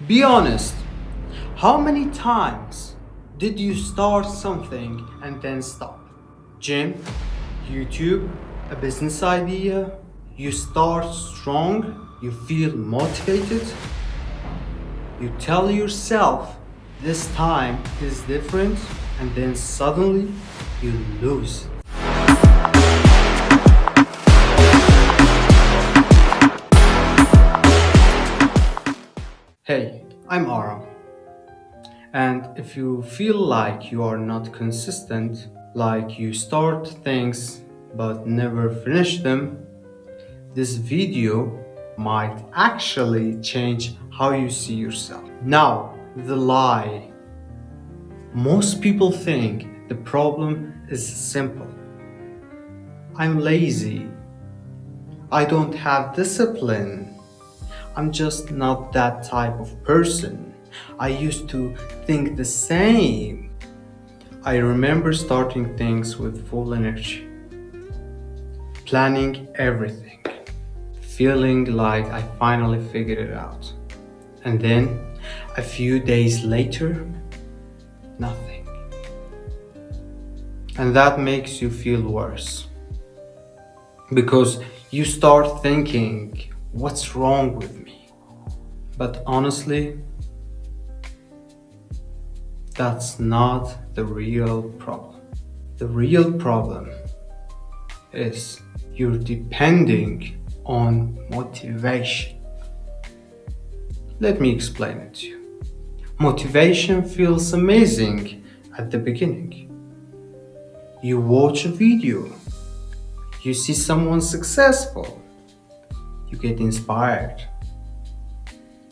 Be honest, how many times did you start something and then stop? Gym, YouTube, a business idea, you start strong, you feel motivated, you tell yourself this time is different, and then suddenly you lose. Hey, I'm Aram. And if you feel like you are not consistent, like you start things but never finish them, this video might actually change how you see yourself. Now, the lie. Most people think the problem is simple. I'm lazy. I don't have discipline. I'm just not that type of person. I used to think the same. I remember starting things with full energy, planning everything, feeling like I finally figured it out. And then, a few days later, nothing. And that makes you feel worse. Because you start thinking, what's wrong with me? But honestly, that's not the real problem. The real problem is you're depending on motivation. Let me explain it to you. Motivation feels amazing at the beginning. You watch a video, you see someone successful, you get inspired.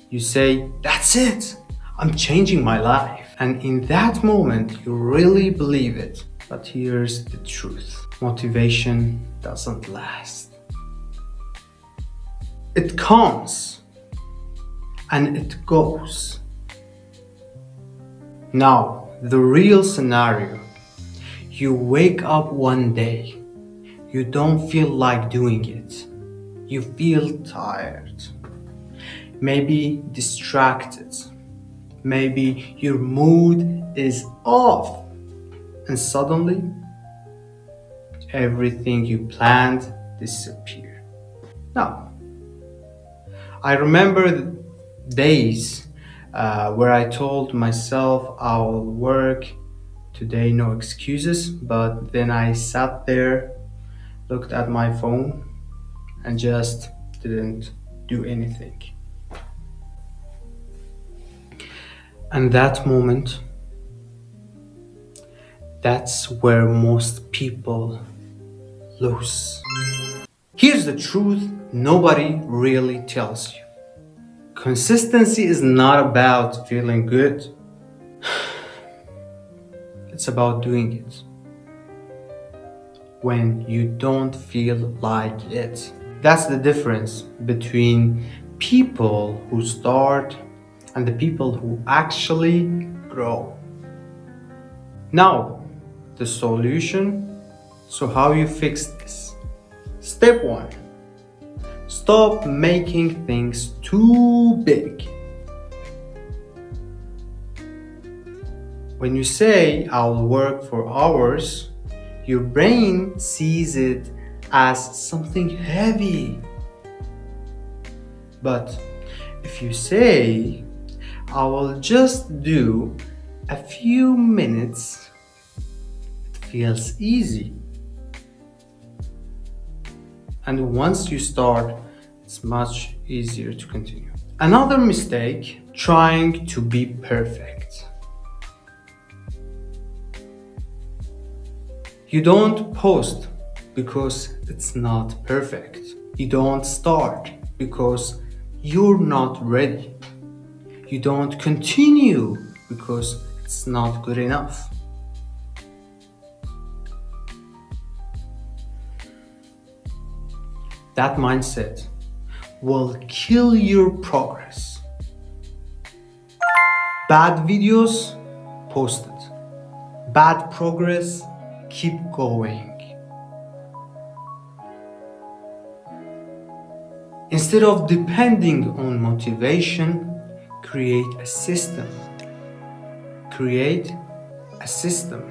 You say, that's it, I'm changing my life. And in that moment, you really believe it. But here's the truth. Motivation doesn't last. It comes and it goes. Now, the real scenario. You wake up one day, you don't feel like doing it. You feel tired, maybe distracted, maybe your mood is off, and suddenly everything you planned disappears. Now, I remember days where I told myself I'll work today, no excuses, but then I sat there, looked at my phone, and just didn't do anything. And that moment, that's where most people lose. Here's the truth nobody really tells you. Consistency is not about feeling good. It's about doing it when you don't feel like it. That's the difference between people who start and the people who actually grow. Now, the solution. So how you fix this? Step 1. Stop making things too big. When you say, I'll work for hours, your brain sees it as something heavy. But if you say, I will just do a few minutes, it feels easy. And once you start, it's much easier to continue. Another mistake, trying to be perfect. You don't post because it's not perfect. You don't start because you're not ready. You don't continue because it's not good enough. That mindset will kill your progress. Bad videos, post it. Bad progress, keep going. Instead of depending on motivation, Create a system. Create a system.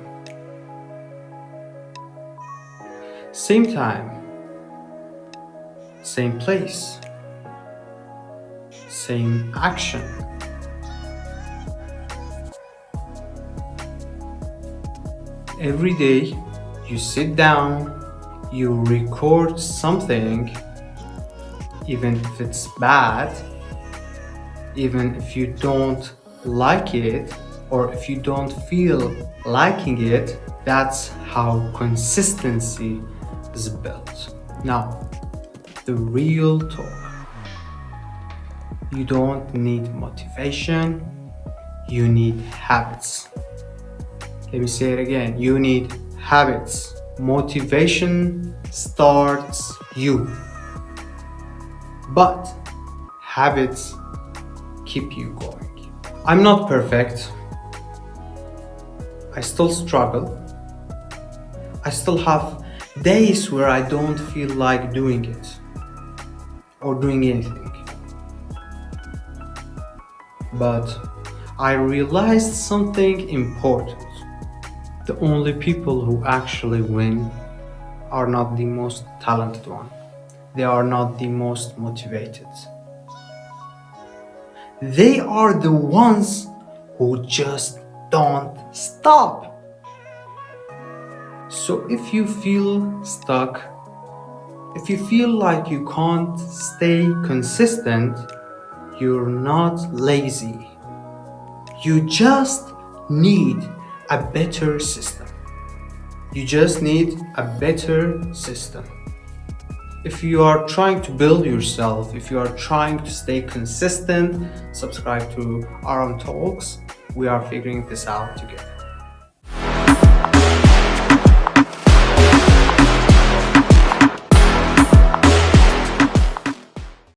Same time, same place, same action. Every day you sit down, you record something, even if it's bad, even if you don't like it, or if you don't feel liking it. That's how consistency is built. Now, the real talk. You don't need motivation, you need habits. Let me say it again. You need habits. Motivation starts you, but habits keep you going. I'm not perfect. I still struggle. I still have days where I don't feel like doing it or doing anything. But I realized something important. The only people who actually win are not the most talented one. They are not the most motivated. They are the ones who just don't stop. So if you feel stuck, if you feel like you can't stay consistent, you're not lazy. You just need a better system. You just need a better system. If you are trying to build yourself, if you are trying to stay consistent, subscribe to Aram Talks. We are figuring this out together.